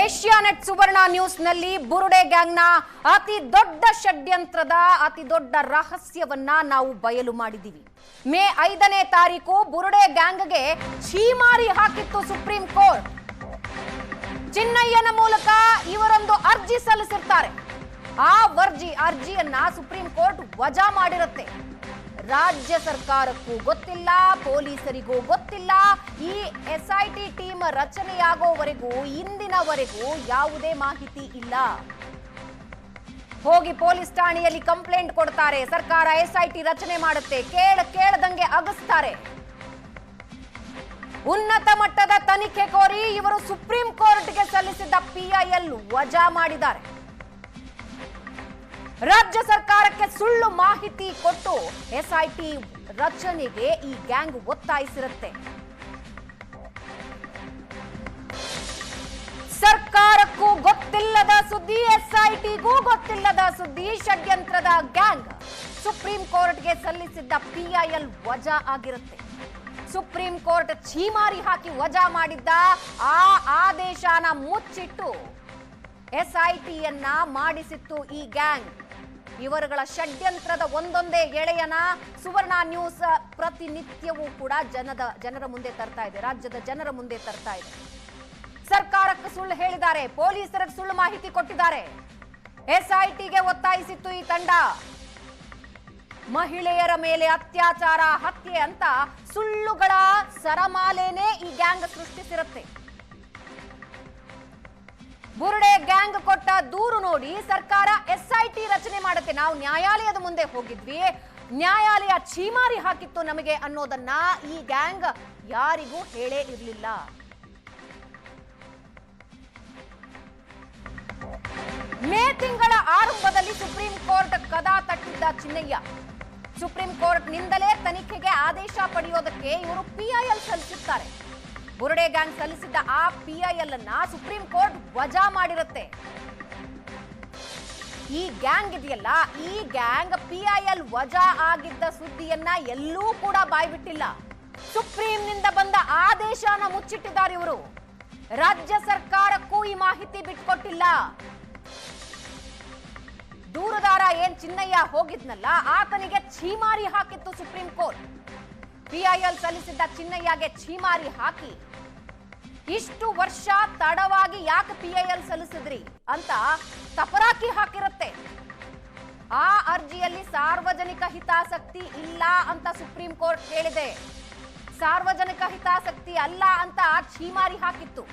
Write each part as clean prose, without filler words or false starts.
Asianet ಸುವರ್ಣ news ನಲ್ಲಿ ಬುರುಡೆ ಗ್ಯಾಂಗ್ನ ಅತಿ ದೊಡ್ಡ ಷಡ್ಯಂತ್ರದ ಅತಿ ದೊಡ್ಡ ರಹಸ್ಯವನ್ನ ನಾವು ಬಯಲು ಮಾಡಿದ್ದೀವಿ. ಮೇ 5ನೇ ತಾರೀಕು ಬುರುಡೆ ಗ್ಯಾಂಗ್ಗೆ ಛೀಮಾರಿ ಹಾಕಿತ್ತು ಸುಪ್ರೀಂ ಕೋರ್ಟ್. ಚಿನ್ನಯ್ಯನ ಮೂಲಕ ಇವರೊಂದು ಅರ್ಜಿ ಸಲ್ಲಿಸಿರ್ತಾರೆ. ಆ ಅರ್ಜಿಯನ್ನ ಸುಪ್ರೀಂ ಕೋರ್ಟ್ ವಜಾ ಮಾಡಿರುತ್ತೆ. ರಾಜ್ಯ ಸರ್ಕಾರಕ್ಕೂ ಗೊತ್ತಿಲ್ಲ, ಪೊಲೀಸರಿಗೂ ಗೊತ್ತಿಲ್ಲ. ಈ ಎಸ್ಐಟಿ ಟೀಮ್ ರಚನೆಯಾಗೋವರೆಗೂ ಇಂದಿನವರೆಗೂ ಯಾವುದೇ ಮಾಹಿತಿ ಇಲ್ಲ. ಹೋಗಿ ಪೊಲೀಸ್ ಠಾಣೆಯಲ್ಲಿ ಕಂಪ್ಲೇಂಟ್ ಕೊಡ್ತಾರೆ. ಸರ್ಕಾರ ಎಸ್ಐಟಿ ರಚನೆ ಮಾಡುತ್ತೆ, ಕೇಳದಂಗೆ ಅಗಸ್ತಾರೆ. ಉನ್ನತ ಮಟ್ಟದ ತನಿಖೆ ಕೋರಿ ಇವರು ಸುಪ್ರೀಂ ಕೋರ್ಟ್ಗೆ ಸಲ್ಲಿಸಿದ್ದ PIL ವಜಾ ಮಾಡಿದ್ದಾರೆ. ರಾಜ್ಯ ಸರ್ಕಾರಕ್ಕೆ ಸುಳ್ಳು ಮಾಹಿತಿ ಕೊಟ್ಟು ಎಸ್ಐಟಿ ರಚನೆಗೆ ಈ ಗ್ಯಾಂಗ್ ಒತ್ತಾಯಿಸಿರುತ್ತೆ. ಸರ್ಕಾರಕ್ಕೂ ಗೊತ್ತಿಲ್ಲದ ಸುದ್ದಿ, ಎಸ್ಐಟಿಗೂ ಗೊತ್ತಿಲ್ಲದ ಸುದ್ದಿ. ಷಡ್ಯಂತ್ರದ ಗ್ಯಾಂಗ್ ಸುಪ್ರೀಂ ಕೋರ್ಟ್ಗೆ ಸಲ್ಲಿಸಿದ್ದ PIL ವಜಾ ಆಗಿರುತ್ತೆ. ಸುಪ್ರೀಂ ಕೋರ್ಟ್ ಛೀಮಾರಿ ಹಾಕಿ ವಜಾ ಮಾಡಿದ್ದ ಆ ಆದೇಶನ ಮುಚ್ಚಿಟ್ಟು ಎಸ್ಐಟಿಯನ್ನ ಮಾಡಿಸಿತ್ತು ಈ ಗ್ಯಾಂಗ್. ಇವರುಗಳ ಷಡ್ಯಂತ್ರದ ಒಂದೊಂದೇ ಎಳೆಯನ ಸುವರ್ಣ ನ್ಯೂಸ್ ಪ್ರತಿನಿತ್ಯವೂ ಕೂಡ ಜನರ ಮುಂದೆ ತರ್ತಾ ಇದೆ, ರಾಜ್ಯದ ಜನರ ಮುಂದೆ ತರ್ತಾ ಇದೆ. ಸರ್ಕಾರಕ್ಕೆ ಸುಳ್ಳು ಹೇಳಿದ್ದಾರೆ, ಪೊಲೀಸರಿಗೆ ಸುಳ್ಳು ಮಾಹಿತಿ ಕೊಟ್ಟಿದ್ದಾರೆ. ಎಸ್ಐಟಿಗೆ ಒತ್ತಾಯಿಸಿತ್ತು ಈ ತಂಡ. ಮಹಿಳೆಯರ ಮೇಲೆ ಅತ್ಯಾಚಾರ, ಹತ್ಯೆ ಅಂತ ಸುಳ್ಳುಗಳ ಸರಮಾಲೆನೇ ಈ ಗ್ಯಾಂಗ್ ಸೃಷ್ಟಿಸಿರುತ್ತೆ. ಬುರುಡೆ ಗ್ಯಾಂಗ್ ಕೊಟ್ಟ ದೂರು ನೋಡಿ ಸರ್ಕಾರ ಎಸ್ಐಟಿ ರಚನೆ ಮಾಡುತ್ತೆ. ನಾವು ನ್ಯಾಯಾಲಯದ ಮುಂದೆ ಹೋಗಿದ್ವಿ, ನ್ಯಾಯಾಲಯ ಛೀಮಾರಿ ಹಾಕಿತ್ತು ನಮಗೆ ಅನ್ನೋದನ್ನ ಈ ಗ್ಯಾಂಗ್ ಯಾರಿಗೂ ಹೇಳೇ ಇರಲಿಲ್ಲ. ಮೇ ತಿಂಗಳ ಆರಂಭದಲ್ಲಿ ಸುಪ್ರೀಂ ಕೋರ್ಟ್ ಕದ ತಟ್ಟಿದ್ದ ಚಿನ್ನಯ್ಯ. ಸುಪ್ರೀಂ ಕೋರ್ಟ್ ನಿಂದಲೇ ತನಿಖೆಗೆ ಆದೇಶ ಪಡೆಯೋದಕ್ಕೆ ಇವರು PIL ಸಲ್ಲಿಸುತ್ತಾರೆ. ಬುರುಡೆ ಗ್ಯಾಂಗ್ ಸಲ್ಲಿಸಿದ್ದ ಆ PIL ಅನ್ನ ಸುಪ್ರೀಂ ಕೋರ್ಟ್ ವಜಾ ಮಾಡಿರುತ್ತೆ. ಈ ಗ್ಯಾಂಗ್ ಇದೆಯಲ್ಲ, ಈ ಗ್ಯಾಂಗ್ PIL ವಜಾ ಆಗಿದ್ದ ಸುದ್ದಿಯನ್ನ ಎಲ್ಲೂ ಕೂಡ ಬಾಯ್ಬಿಟ್ಟಿಲ್ಲ. ಸುಪ್ರೀಂನಿಂದ ಬಂದ ಆದೇಶನ ಮುಚ್ಚಿಟ್ಟಿದ್ದಾರೆ ಇವರು. ರಾಜ್ಯ ಸರ್ಕಾರಕ್ಕೂ ಈ ಮಾಹಿತಿ ಬಿಟ್ಕೊಟ್ಟಿಲ್ಲ. ದೂರುದಾರ ಏನ್ ಚಿನ್ನಯ್ಯ ಹೋಗಿದ್ನಲ್ಲ, ಆತನಿಗೆ ಛೀಮಾರಿ ಹಾಕಿತ್ತು ಸುಪ್ರೀಂ ಕೋರ್ಟ್. PIL ಸಲ್ಲಿಸಿದ್ದ ಚಿನ್ನಯ್ಯಗೆ ಛೀಮಾರಿ ಹಾಕಿ ಇಷ್ಟು ವರ್ಷ ತಡವಾಗಿ ಯಾಕೆ PIL ಸಲ್ಲಿಸಿದ್ರಿ ಅಂತ ತಪರಾಕಿ ಹಾಕಿರುತ್ತೆ. ಆ ಅರ್ಜಿಯಲ್ಲಿ ಸಾರ್ವಜನಿಕ ಹಿತಾಸಕ್ತಿ ಇಲ್ಲ ಅಂತ ಸುಪ್ರೀಂ ಕೋರ್ಟ್ ಹೇಳಿದೆ. ಸಾರ್ವಜನಿಕ ಹಿತಾಸಕ್ತಿ ಅಲ್ಲ ಅಂತ ಛೀಮಾರಿ ಹಾಕಿತ್ತು.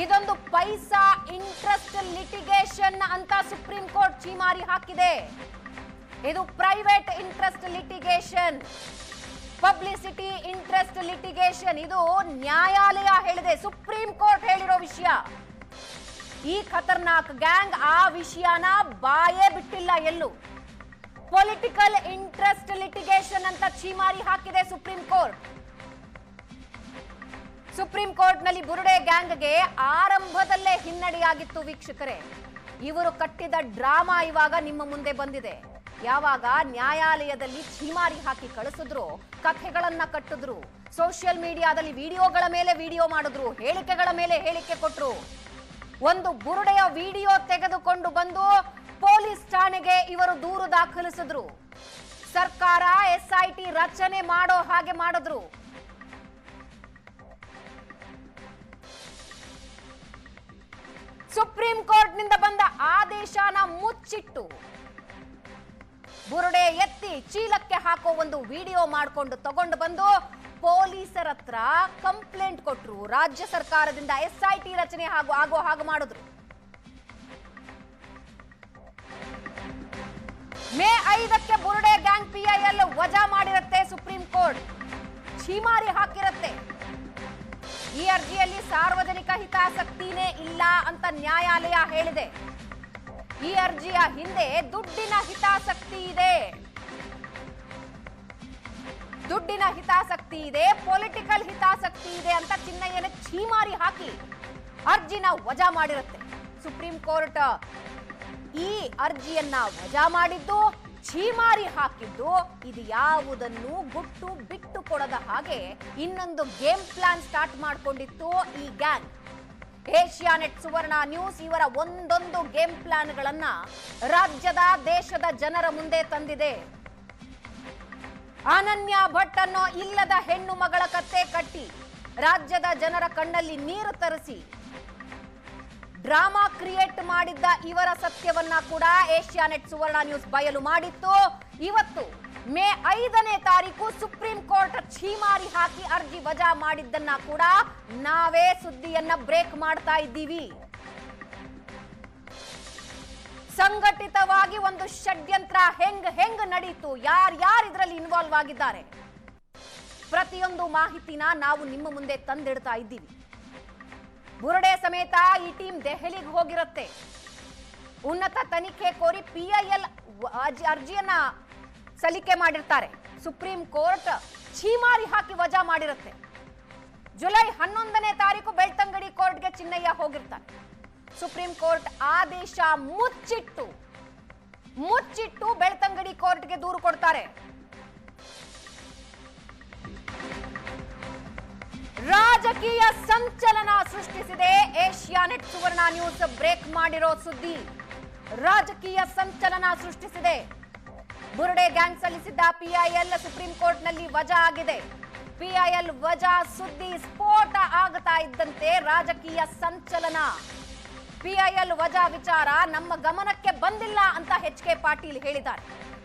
ಇದೊಂದು ಪೈಸಾ ಇಂಟ್ರೆಸ್ಟ್ ಲಿಟಿಗೇಷನ್ ಅಂತ ಸುಪ್ರೀಂ ಕೋರ್ಟ್ ಛೀಮಾರಿ ಹಾಕಿದೆ. ಇದು private interest litigation, publicity interest litigation. ಇದು ನ್ಯಾಯಾಲಯ ಹೇಳಿದೆ, ಸುಪ್ರೀಂ ಕೋರ್ಟ್ ಹೇಳಿರೋ ವಿಷಯ. ಈ ಖತರ್ನಾಕ್ ಗ್ಯಾಂಗ್ ಆ ವಿಷಯನ ಬಾಯೇ ಬಿಟ್ಟಿಲ್ಲ ಎಲ್ಲೂ. ಪೊಲಿಟಿಕಲ್ ಇಂಟ್ರೆಸ್ಟ್ ಲಿಟಿಗೇಷನ್ ಅಂತ ಛೀಮಾರಿ ಹಾಕಿದೆ ಸುಪ್ರೀಂ ಕೋರ್ಟ್. ಸುಪ್ರೀಂ ಕೋರ್ಟ್ ನಲ್ಲಿ ಬುರುಡೆ ಗ್ಯಾಂಗ್ಗೆ ಆರಂಭದಲ್ಲೇ ಹಿನ್ನಡೆಯಾಗಿತ್ತು ವೀಕ್ಷಕರೇ. ಇವರು ಕಟ್ಟಿದ ಡ್ರಾಮಾ ಇವಾಗ ನಿಮ್ಮ ಮುಂದೆ ಬಂದಿದೆ. ಯಾವಾಗ ನ್ಯಾಯಾಲಯದಲ್ಲಿ ಛೀಮಾರಿ ಹಾಕಿ ಕಳಿಸಿದ್ರು, ಕಥೆಗಳನ್ನ ಕಟ್ಟಿದ್ರು, ಸೋಷಿಯಲ್ ಮೀಡಿಯಾದಲ್ಲಿ ವಿಡಿಯೋಗಳ ಮೇಲೆ ವಿಡಿಯೋ ಮಾಡಿದ್ರು, ಹೇಳಿಕೆಗಳ ಮೇಲೆ ಹೇಳಿಕೆ ಕೊಟ್ರು. ಒಂದು ಬುರುಡೆಯ ವಿಡಿಯೋ ತೆಗೆದುಕೊಂಡು ಬಂದು ಪೊಲೀಸ್ ಠಾಣೆಗೆ ಇವರು ದೂರು ದಾಖಲಿಸಿದ್ರು. ಸರ್ಕಾರ ಎಸ್ಐಟಿ ರಚನೆ ಮಾಡೋ ಹಾಗೆ ಮಾಡಿದ್ರು. ಸುಪ್ರೀಂ ಕೋರ್ಟ್ ನಿಂದ ಬಂದ ಆದೇಶನ ಮುಚ್ಚಿಟ್ಟು ಬುರುಡೆ ಎತ್ತಿ ಚೀಲಕ್ಕೆ ಹಾಕೋ ಒಂದು ವಿಡಿಯೋ ಮಾಡಿಕೊಂಡು ತಗೊಂಡು ಬಂದು ಪೊಲೀಸರ ಹತ್ರ ಕಂಪ್ಲೇಂಟ್ ಕೊಟ್ರು. ರಾಜ್ಯ ಸರ್ಕಾರದಿಂದ ಎಸ್ಐಟಿ ರಚನೆ ಆಗೋ ಹಾಗೆ ಮಾಡಿದ್ರು. ಮೇ 5ಕ್ಕೆ ಬುರುಡೆ ಗ್ಯಾಂಗ್ PIL ವಜಾ ಮಾಡಿರುತ್ತೆ ಸುಪ್ರೀಂ ಕೋರ್ಟ್, ಛೀಮಾರಿ ಹಾಕಿರುತ್ತೆ. ಈ ಅರ್ಜಿಯಲ್ಲಿ ಸಾರ್ವಜನಿಕ ಹಿತಾಸಕ್ತಿನೇ ಇಲ್ಲ ಅಂತ ನ್ಯಾಯಾಲಯ ಹೇಳಿದೆ. ಈ ಅರ್ಜಿಯ ಹಿಂದೆ ದುಡ್ಡಿನ ಹಿತಾಸಕ್ತಿ ಇದೆ, ದುಡ್ಡಿನ ಹಿತಾಸಕ್ತಿ ಇದೆ, ಪೊಲಿಟಿಕಲ್ ಹಿತಾಸಕ್ತಿ ಇದೆ ಅಂತ ಚಿನ್ನಯ್ಯನ ಛೀಮಾರಿ ಹಾಕಿ ಅರ್ಜಿನ ವಜಾ ಮಾಡಿರುತ್ತೆ ಸುಪ್ರೀಂ ಕೋರ್ಟ್. ಈ ಅರ್ಜಿಯನ್ನ ವಜಾ ಮಾಡಿದ್ದು, ಛೀಮಾರಿ ಹಾಕಿದ್ದು, ಇದು ಯಾವುದನ್ನು ಗುಟ್ಟು ಬಿಟ್ಟು ಕೊಡದ ಹಾಗೆ ಇನ್ನೊಂದು ಗೇಮ್ ಪ್ಲಾನ್ ಸ್ಟಾರ್ಟ್ ಮಾಡಿಕೊಂಡಿತ್ತು ಈ ಗ್ಯಾಂಗ್. ಏಷ್ಯಾನೆಟ್ ಸುವರ್ಣ ನ್ಯೂಸ್ ಇವರ ಒಂದೊಂದು ಗೇಮ್ ಪ್ಲಾನ್ಗಳನ್ನ ರಾಜ್ಯದ ದೇಶದ ಜನರ ಮುಂದೆ ತಂದಿದೆ. ಅನನ್ಯ ಭಟ್ ಅನ್ನೋ ಇಲ್ಲದ ಹೆಣ್ಣು ಮಗಳ ಕತ್ತೆ ಕಟ್ಟಿ ರಾಜ್ಯದ ಜನರ ಕಣ್ಣಲ್ಲಿ ನೀರು ತರಿಸಿ ಡ್ರಾಮಾ ಕ್ರಿಯೇಟ್ ಮಾಡಿದ್ದ ಇವರ ಸತ್ಯವನ್ನ ಕೂಡ ಏಷ್ಯಾನೆಟ್ ಸುವರ್ಣ ನ್ಯೂಸ್ ಬಯಲು ಮಾಡಿತ್ತು. ಇವತ್ತು ಮೇ 5ನೇ ತಾರೀಕು ಸುಪ್ರೀಂ ಕೋರ್ಟ್ ಛೀಮಾರಿ ಹಾಕಿ ಅರ್ಜಿ ವಜಾ ಮಾಡಿದ್ದನ್ನ ಕೂಡ ನಾವೇ ಸುದ್ದಿಯನ್ನ ಬ್ರೇಕ್ ಮಾಡ್ತಾ ಇದ್ದೀವಿ. ಸಂಘಟಿತವಾಗಿ ಒಂದು ಷಡ್ಯಂತ್ರ ಹೆಂಗ್ ನಡೀತು, ಯಾರ್ಯಾರು ಇದರಲ್ಲಿ ಇನ್ವಾಲ್ವ್ ಆಗಿದ್ದಾರೆ, ಪ್ರತಿಯೊಂದು ಮಾಹಿತಿನ ನಾವು ನಿಮ್ಮ ಮುಂದೆ ತಂದಿಡ್ತಾ ಇದ್ದೀವಿ. ಬುರುಡೆ ಸಮೇತ ಈ ಟೀಮ್ ದೆಹಲಿಗೆ ಹೋಗಿರುತ್ತೆ. ಉನ್ನತ ತನಿಖೆ ಕೋರಿ PIL ಅರ್ಜಿಯನ್ನ ಸಲ್ಲಿಕೆ ಮಾಡಿರ್ತಾರೆ. ಸುಪ್ರೀಂ ಕೋರ್ಟ್ ಛೀಮಾರಿ ಹಾಕಿ ವಜಾ ಮಾಡಿರುತ್ತೆ. ಜುಲೈ 11ನೇ ತಾರೀಕು ಬೆಳ್ತಂಗಡಿ ಕೋರ್ಟ್ಗೆ ಚಿನ್ನಯ್ಯ ಹೋಗಿರ್ತಾರೆ. ಸುಪ್ರೀಂ ಕೋರ್ಟ್ ಆದೇಶ ಮುಚ್ಚಿಟ್ಟು ಬೆಳ್ತಂಗಡಿ ಕೋರ್ಟ್ಗೆ ದೂರು ಕೊಡ್ತಾರೆ. ರಾಜಕೀಯ ಸಂಚಲನ ಸೃಷ್ಟಿಸಿದೆ ಏಷ್ಯಾನೆಟ್ ಸುವರ್ಣ ನ್ಯೂಸ್ ಬ್ರೇಕ್ ಮಾಡಿರೋ ಸುದ್ದಿ. ರಾಜಕೀಯ ಸಂಚಲನ ಸೃಷ್ಟಿಸಿದೆ. ಬುರುಡೆ ಗ್ಯಾಂಗ್ ಸಲ್ಲಿಸಿದ್ದ PIL ಸುಪ್ರೀಂ ಕೋರ್ಟ್ ನಲ್ಲಿ ವಜಾ ಆಗಿದೆ. PIL ವಜಾ ಸುದ್ದಿ ಸ್ಫೋಟ ಆಗ್ತಾ ಇದ್ದಂತೆ ರಾಜಕೀಯ ಸಂಚಲನ. PIL ವಜಾ ವಿಚಾರ ನಮ್ಮ ಗಮನಕ್ಕೆ ಬಂದಿಲ್ಲ ಅಂತ HK ಪಾಟೀಲ್ ಹೇಳಿದ್ದಾರೆ.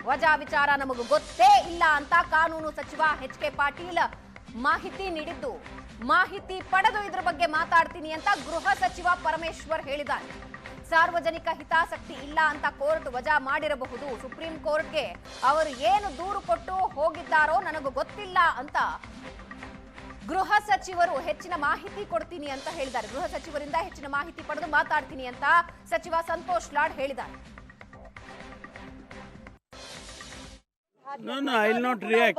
ವಜಾ ವಿಚಾರ ನಮಗೆ ಗೊತ್ತೇ ಇಲ್ಲ ಅಂತ ಕಾನೂನು ಸಚಿವ HK ಪಾಟೀಲ್ ಮಾಹಿತಿ ನೀಡಿದ್ದು, ಮಾಹಿತಿ ಪಡೆದು ಇದ್ರ ಬಗ್ಗೆ ಮಾತಾಡ್ತೀನಿ ಅಂತ ಗೃಹ ಸಚಿವ ಪರಮೇಶ್ವರ್ ಹೇಳಿದ್ದಾರೆ. ಸಾರ್ವಜನಿಕ ಹಿತಾಸಕ್ತಿ ಇಲ್ಲ ಅಂತ ಕೋರ್ಟ್ ವಜಾ ಮಾಡಿರಬಹುದು. ಸುಪ್ರೀಂ ಕೋರ್ಟ್ಗೆ ಅವರು ಏನು ದೂರು ಕೊಟ್ಟು ಹೋಗಿದ್ದಾರೋ ನನಗೆ ಗೊತ್ತಿಲ್ಲ ಅಂತ ಗೃಹ ಸಚಿವರು ಹೆಚ್ಚಿನ ಮಾಹಿತಿ ಕೊಡ್ತೀನಿ ಅಂತ ಹೇಳಿದ್ದಾರೆ. ಗೃಹ ಸಚಿವರಿಂದ ಹೆಚ್ಚಿನ ಮಾಹಿತಿ ಪಡೆದು ಮಾತಾಡ್ತೀನಿ ಅಂತ ಸಚಿವ ಸಂತೋಷ್ ಲಾಡ್ ಹೇಳಿದ್ದಾರೆ. No, I will not react.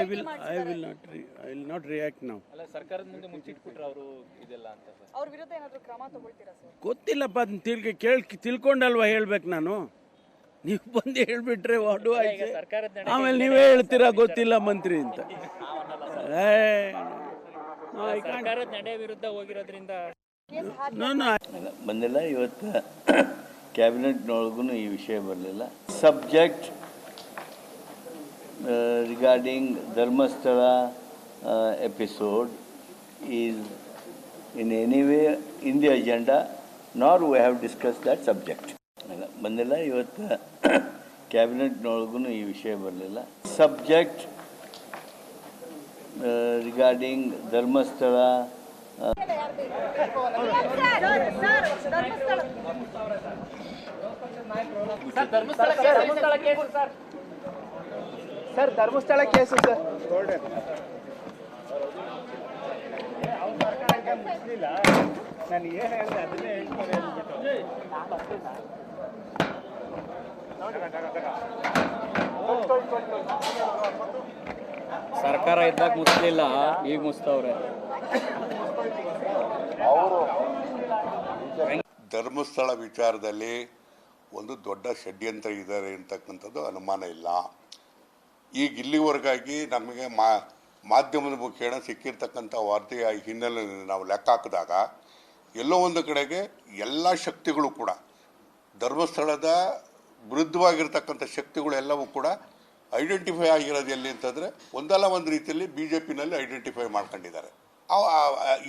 I will not react now. ಅಲ್ಲ ಸರ್ಕಾರದ ಮುಂದೆ ಮುಚ್ಚಿಟ್ಬಿಟ್ರೆ ಅವರು ಇದೆಲ್ಲ ಅಂತ ಸರ್. ಅವ್ರ ವಿರುದ್ಧ ಏನಾದರೂ ಕ್ರಮ ತಗೊಳ್ತೀರಾ ಸರ್? ಗೊತ್ತಿಲ್ಲಪ್ಪ, ಅದನ್ನ ತಿಳ್ಕೊಂಡಲ್ವಾ ಹೇಳ್ಬೇಕು ನಾನು. ನೀವು ಬಂದು ಹೇಳ್ಬಿಟ್ರೆ ವಾಡು ಆಯ್ತು, ಆಮೇಲೆ ನೀವೇ ಹೇಳ್ತೀರಾ ಗೊತ್ತಿಲ್ಲ ಮಂತ್ರಿ ಅಂತ. ಸರ್ಕಾರದ ನಡೆ ವಿರುದ್ಧ ಹೋಗಿರೋದ್ರಿಂದ ಬಂದಿಲ್ಲ. ಇವತ್ತು ಕ್ಯಾಬಿನೆಟ್ನೊಳಗೂ ಈ ವಿಷಯ ಬರಲಿಲ್ಲ. Subject regarding Dharmasthala episode is in any way in the agenda, nor we have discussed that subject. ಬಂದಿಲ್ಲ. ಇವತ್ತು ಕ್ಯಾಬಿನೆಟ್ನೊಳಗೂ ಈ ವಿಷಯ ಬರಲಿಲ್ಲ. Subject regarding Dharmasthala sir, Dharmasthala case sir. ನಾನು ಏನು ಹೇಳಿದೆ ಅದನ್ನೇ ಸರ್ಕಾರ ಇದ್ದಾಗ ಮುಚ್ಚಲಿಲ್ಲ, ಈಗ ಮುಚ್ತವ್ರೆ. ಧರ್ಮಸ್ಥಳ ವಿಚಾರದಲ್ಲಿ ಒಂದು ದೊಡ್ಡ ಷಡ್ಯಂತ್ರ ಇದ್ದಾರೆ ಅಂತಕ್ಕಂಥದ್ದು ಅನುಮಾನ ಇಲ್ಲ. ಈಗ ಇಲ್ಲಿವರೆಗಾಗಿ ನಮಗೆ ಮಾಧ್ಯಮದ ಮುಖೇನ ಸಿಕ್ಕಿರ್ತಕ್ಕಂಥ ವಾರ್ತೆಯ ಹಿನ್ನೆಲೆ ನಾವು ಲೆಕ್ಕ ಹಾಕಿದಾಗ ಎಲ್ಲೋ ಒಂದು ಕಡೆಗೆ ಎಲ್ಲ ಶಕ್ತಿಗಳು ಕೂಡ ಧರ್ಮಸ್ಥಳದ ವಿರುದ್ಧವಾಗಿರ್ತಕ್ಕಂಥ ಶಕ್ತಿಗಳೆಲ್ಲವೂ ಕೂಡ ಐಡೆಂಟಿಫೈ ಆಗಿರೋದು ಎಲ್ಲಿ ಅಂತಂದರೆ ಒಂದಲ್ಲ ಒಂದು ರೀತಿಯಲ್ಲಿ BJPನಲ್ಲಿ ಐಡೆಂಟಿಫೈ ಮಾಡ್ಕೊಂಡಿದ್ದಾರೆ.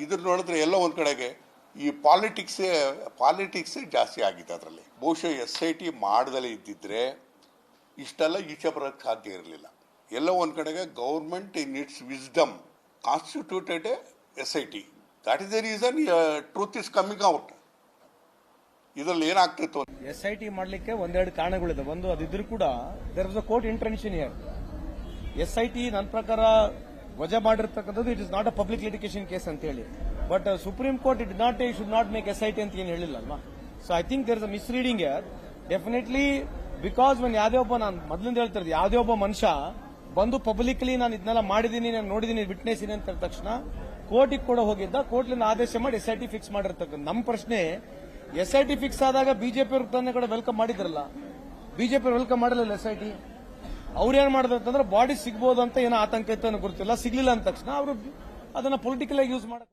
ಇದನ್ನು ನೋಡಿದ್ರೆ ಎಲ್ಲೋ ಒಂದು ಕಡೆಗೆ ಈ ಪಾಲಿಟಿಕ್ಸೇ ಜಾಸ್ತಿ ಆಗಿದೆ ಅದರಲ್ಲಿ. ಬಹುಶಃ SIT ಮಾಡದಲ್ಲೇ ಇದ್ದಿದ್ರೆ ಇಷ್ಟೆಲ್ಲ ಈಚೆ ಬರೋಕ್ಕೆ ಸಾಧ್ಯ ಇರಲಿಲ್ಲ. ಎಲ್ಲೋ ಒಂದು ಕಡೆಗೆ government in its wisdom constituted SIT. That is the reason truth is coming out. ಇದರಲ್ಲಿ ಏನಾಗ್ತಿತ್ತು, SIT ಮಾಡಲಿಕ್ಕೆ ಒಂದೆರಡು ಕಾರಣಗಳಿದೆ. ಒಂದು, ಅದಿದ್ರು ಕೂಡ there was a court intervention here. SIT ನನ್ನ ಪ್ರಕಾರ ವಜಾ ಮಾಡಿರ್ತಕ್ಕಂಥದ್ದು it is not a public litigation case ಅಂತ ಹೇಳಿ. But supreme court it not should not make SIT ಅಂತ ಏನು ಹೇಳಿಲ್ಲ ಅಲ್ವಾ. So I think there is a misreading here definitely. Because ಯಾವುದೇ ಒಬ್ಬ, ನಾನು ಮೊದಲಿಂದ ಹೇಳ್ತಿರೋದು, ಯಾವುದೇ ಒಬ್ಬ ಮನುಷ್ಯ ಬಂದು ಪಬ್ಲಿಕ್ಲಿ ನಾನು ಇದನ್ನೆಲ್ಲ ಮಾಡಿದ್ದೀನಿ, ನಾನು ನೋಡಿದ್ದೀನಿ, ವಿಟ್ನೆಸ್ ಇದೆ ಅಂತ ತಕ್ಷಣ ಕೋರ್ಟಿಗೆ ಕೂಡ ಹೋಗಿದ್ದ, ಕೋರ್ಟ್ಲಿಂದ ಆದೇಶ ಮಾಡಿ SIT ಫಿಕ್ಸ್ ಮಾಡಿರ್ತಕ್ಕಂಥ. ನಮ್ಮ ಪ್ರಶ್ನೆ, SIT ಫಿಕ್ಸ್ ಆದಾಗ ಬಿಜೆಪಿ ಅವ್ರ ತಾನೇ ಕೂಡ ವೆಲ್ಕಮ್ ಮಾಡಿದ್ರಲ್ಲ, ಬಿಜೆಪಿ ವೆಲ್ಕಮ್ ಮಾಡಲಿಲ್ಲ SIT. ಅವ್ರೇನ್ ಮಾಡಿದ್ರು ಅಂತಂದ್ರೆ ಬಾಡಿ ಸಿಗ್ಬೋದು ಅಂತ ಏನೋ ಆತಂಕ ಇತ್ತು ಅನ್ನೋ ಗೊತ್ತಿಲ್ಲ, ಸಿಗ್ಲಿಲ್ಲ ಅಂದ ತಕ್ಷಣ ಅವರು ಅದನ್ನ ಪೊಲಿಟಿಕಲ್ ಆಗಿ ಯೂಸ್ ಮಾಡಕ್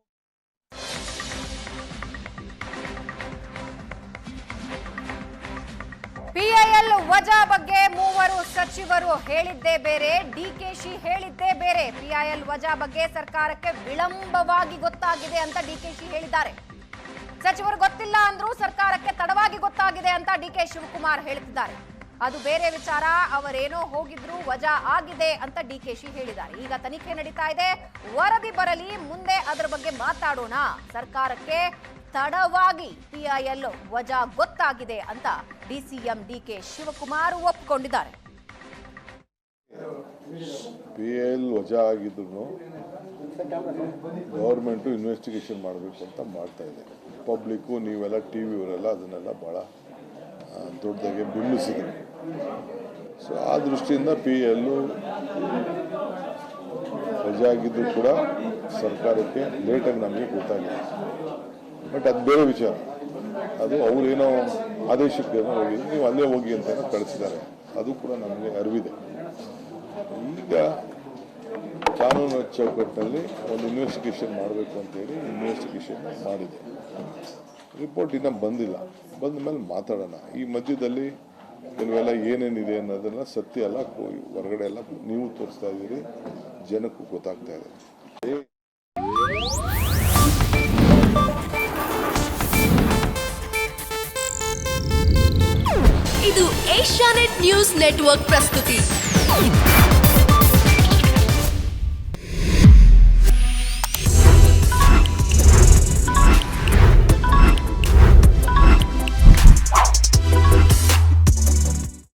ವಜಾ ಬಗ್ಗೆ ಮೂವರು ಸಚಿವರು ಹೇಳಿದ್ದೇ ಬೇರೆ, ಡಿಕೆಶಿ ಹೇಳಿದ್ದೇ ಬೇರೆ. PIL ವಜಾ ಬಗ್ಗೆ ಸರ್ಕಾರಕ್ಕೆ ವಿಳಂಬವಾಗಿ ಗೊತ್ತಾಗಿದೆ ಅಂತ ಡಿಕೆಶಿ ಹೇಳಿದ್ದಾರೆ. ಸಚಿವರು ಗೊತ್ತಿಲ್ಲ ಅಂದ್ರೂ ಸರ್ಕಾರಕ್ಕೆ ತಡವಾಗಿ ಗೊತ್ತಾಗಿದೆ ಅಂತ DK ಶಿವಕುಮಾರ್ ಹೇಳ್ತಿದ್ದಾರೆ. ಅದು ಬೇರೆ ವಿಚಾರ, ಅವರೇನೋ ಹೋಗಿದ್ರು, ವಜಾ ಆಗಿದೆ ಅಂತ ಡಿಕೆಶಿ ಹೇಳಿದ್ದಾರೆ. ಈಗ ತನಿಖೆ ನಡೀತಾ ಇದೆ, ವರದಿ ಬರಲಿ, ಮುಂದೆ ಅದರ ಬಗ್ಗೆ ಮಾತಾಡೋಣ. ಸರ್ಕಾರಕ್ಕೆ ತಡವಾಗಿ PIL ವಜಾ ಗೊತ್ತಾಗಿದೆ ಅಂತ DCM DK ಶಿವಕುಮಾರ್ ಒಪ್ಪಿಕೊಂಡಿದ್ದಾರೆ. PIL ವಜಾ ಆಗಿದ್ರು ಗೌರ್ಮೆಂಟು ಇನ್ವೆಸ್ಟಿಗೇಷನ್ ಮಾಡಬೇಕು ಅಂತ ಮಾಡ್ತಾ ಇದೆ. ಪಬ್ಲಿಕ್ಕು ನೀವೆಲ್ಲ TV ಅವರೆಲ್ಲ ಅದನ್ನೆಲ್ಲ ಭಾಳ ದೊಡ್ಡದಾಗಿ ಬಿಂಬಿಸಿದ್ರು. ಸೊ ಆ ದೃಷ್ಟಿಯಿಂದ PIL ವಜಾ ಆಗಿದ್ದು ಕೂಡ ಸರ್ಕಾರಕ್ಕೆ ಲೇಟಾಗಿ ನಮಗೆ ಗೊತ್ತಾಗಿದೆ. ಬಟ್ ಅದು ಬೇರೆ ವಿಚಾರ. ಅದು ಅವರೇನೋ ಆದೇಶಕ್ಕೆ ಹೋಗಿದ್ರು, ನೀವು ಅಲ್ಲೇ ಹೋಗಿ ಅಂತ ಕಳಿಸಿದ್ದಾರೆ. ಅದು ಕೂಡ ನಮಗೆ ಅರಿವಿದೆ. ಈಗ ಕಾನೂನು ಚೌಕಟ್ಟಿನಲ್ಲಿ ಒಂದು ಇನ್ವೆಸ್ಟಿಗೇಷನ್ ಮಾಡಬೇಕು ಅಂತೇಳಿ ಇನ್ವೆಸ್ಟಿಗೇಷನ್ ಮಾಡಿದೆ. ರಿಪೋರ್ಟ್ ಇನ್ನೂ ಬಂದಿಲ್ಲ, ಬಂದ ಮೇಲೆ ಮಾತಾಡೋಣ. ಈ ಮಧ್ಯದಲ್ಲಿ ಕೆಲವೆಲ್ಲ ಏನೇನಿದೆ ಅನ್ನೋದನ್ನು ಸತ್ಯ ಎಲ್ಲ ಹೊರಗಡೆ ಎಲ್ಲ ನೀವು ತೋರಿಸ್ತಾ ಇದ್ದೀರಿ, ಜನಕ್ಕೂ ಗೊತ್ತಾಗ್ತಾ ಇದೆ. ಇದು ಏಷ್ಯಾನೆಟ್ ನ್ಯೂಸ್ ನೆಟ್ವರ್ಕ್ ಪ್ರಸ್ತುತಿ.